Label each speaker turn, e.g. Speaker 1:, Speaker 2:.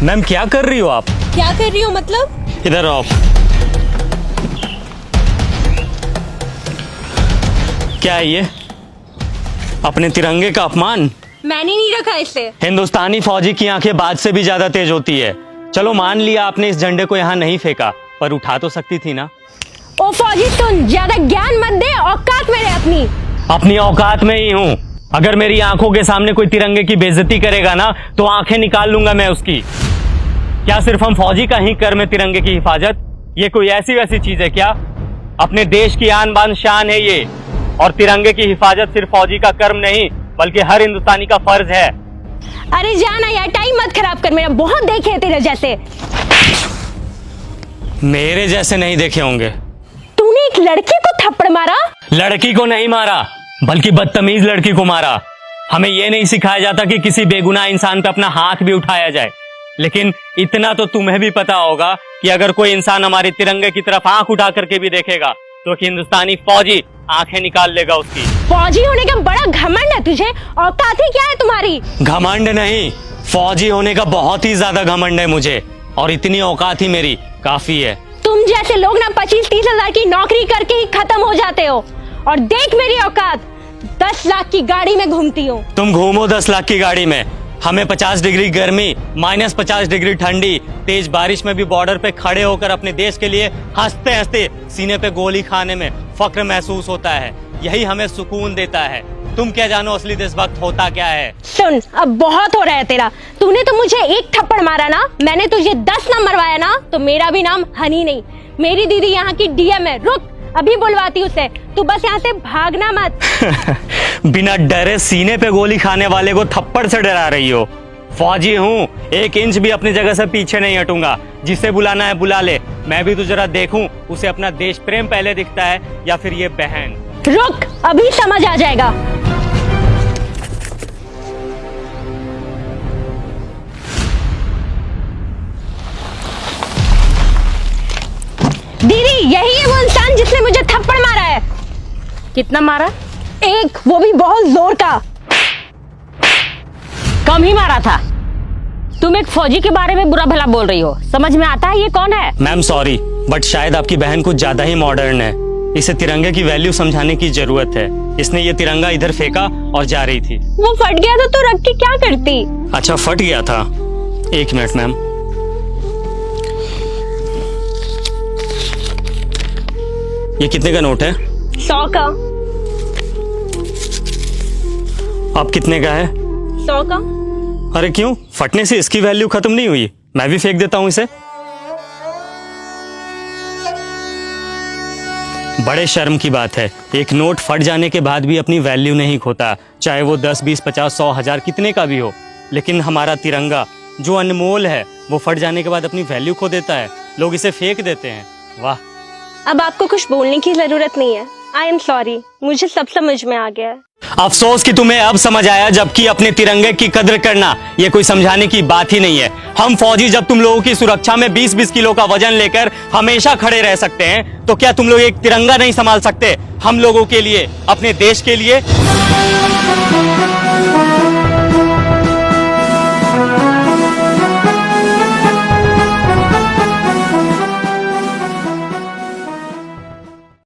Speaker 1: Ma'am क्या कर रही हो आप?
Speaker 2: क्या कर रही हो मतलब?
Speaker 1: इधर आओ। क्या है ये? अपने तिरंगे का अपमान।
Speaker 2: मैंने नहीं रखा इसे।
Speaker 1: हिंदुस्तानी फौजी की आंखें बाज से भी ज्यादा तेज होती है। चलो मान लिया आपने इस झंडे को यहाँ नहीं फेंका, पर उठा तो सकती थी ना।
Speaker 2: ओ फौजी तुम ज्यादा ज्ञान मत दे, औकात में रह
Speaker 1: अपनी औकात में ही हूँ। अगर मेरी आंखों के सामने कोई तिरंगे की बेइज्जती करेगा ना तो आंखें निकाल लूंगा मैं उसकी। क्या सिर्फ हम फौजी का ही कर्म है तिरंगे की हिफाजत? ये कोई ऐसी वैसी चीज है क्या? अपने देश की आन बान शान है ये, और तिरंगे की हिफाजत सिर्फ फौजी का कर्म नहीं बल्कि हर हिंदुस्तानी का फर्ज है।
Speaker 2: अरे जाना यार, टाइम मत खराब कर मेरा, बहुत देखे हैं तेरे जैसे।
Speaker 1: मेरे जैसे नहीं देखे होंगे।
Speaker 2: तूने एक लड़की को थप्पड़ मारा?
Speaker 1: लड़की को नहीं मारा बल्कि बदतमीज लड़की को मारा। हमें यह नहीं सिखाया जाता कि किसी बेगुनाह इंसान पे अपना हाथ भी उठाया जाए, लेकिन इतना तो तुम्हें भी पता होगा कि अगर कोई इंसान हमारे तिरंगे की तरफ आंख उठा करके भी देखेगा तो हिंदुस्तानी फौजी आंखें निकाल लेगा उसकी।
Speaker 2: फौजी होने का बड़ा घमंड है तुझे, औकात ही क्या है तुम्हारी?
Speaker 1: घमंड नहीं, फौजी होने का बहुत ही ज्यादा घमंड है मुझे, और इतनी औकात ही मेरी काफी है।
Speaker 2: तुम जैसे लोग ना 25-30 हजार की नौकरी करके ही खत्म हो जाते हो, और देख मेरी औकात, 10 लाख की गाड़ी में घूमती हूँ।
Speaker 1: तुम घूमो 10 लाख की गाड़ी में, हमें 50 डिग्री गर्मी, -50 डिग्री ठंडी, तेज बारिश में भी बॉर्डर पे खड़े होकर अपने देश के लिए हंसते हंसते सीने पे गोली खाने में फक्र महसूस होता है। यही हमें सुकून देता है। तुम क्या जानो असली देशभक्त होता क्या है? सुन,
Speaker 2: अब बहुत हो रहा है तेरा। तूने तो मुझे एक थप्पड़ मारा ना, मैंने तुझे 10 ना मरवाया ना, तो मेरा भी नाम हनी नहीं। मेरी दीदी यहाँ की डीएम है। रुक, अभी बुलवाती उसे। तू बस यहाँ से भागना मत।
Speaker 1: बिना डरे सीने पे गोली खाने वाले को थप्पड़ से डरा रही हो? फौजी हूँ, 1 इंच भी अपनी जगह से पीछे नहीं हटूंगा। जिसे बुलाना है बुला ले, मैं भी तो जरा देखूं उसे अपना देश प्रेम पहले दिखता है या फिर ये बहन।
Speaker 2: रुक, अभी समझ आ जाएगा। दीदी, यही है वो इंसान जिसने मुझे थप्पड़ मारा है।
Speaker 3: कितना मारा?
Speaker 2: एक, वो भी बहुत जोर का।
Speaker 3: कम ही मारा था। तुम एक फौजी के बारे में बुरा भला बोल रही हो, समझ में आता है ये कौन है?
Speaker 1: मैम सॉरी, बट शायद आपकी बहन कुछ ज्यादा ही मॉडर्न है। इसे तिरंगे की वैल्यू समझाने की जरूरत है। इसने ये तिरंगा इधर फेंका और जा रही थी।
Speaker 2: वो फट गया तो तू रख के क्या करती?
Speaker 1: अच्छा, फट गया था। 1 मिनट मैम। ये कितने का नोट है?
Speaker 2: 100 का।
Speaker 1: अब कितने का है?
Speaker 2: 100 का।
Speaker 1: अरे क्यों, फटने से इसकी वैल्यू खत्म नहीं हुई? मैं भी फेंक देता हूं इसे। बड़े शर्म की बात है, एक नोट फट जाने के बाद भी अपनी वैल्यू नहीं खोता, चाहे वो 10, 20, 50, 100, 1000 कितने का भी हो। लेकिन हमारा तिरंगा जो अनमोल है वो फट जाने के बाद अपनी वैल्यू खो देता है। लोग इसे फेंक देते हैं। वाह।
Speaker 2: अब आपको कुछ बोलने की जरूरत नहीं है। आई एम सॉरी, मुझे सब समझ में आ गया है।
Speaker 1: अफसोस कि तुम्हें अब समझ आया, जबकि अपने तिरंगे की कद्र करना ये कोई समझाने की बात ही नहीं है। हम फौजी जब तुम लोगों की सुरक्षा में 20-20 किलो का वजन लेकर हमेशा खड़े रह सकते हैं, तो क्या तुम लोग एक तिरंगा नहीं संभाल सकते हम लोगों के लिए, अपने देश के लिए?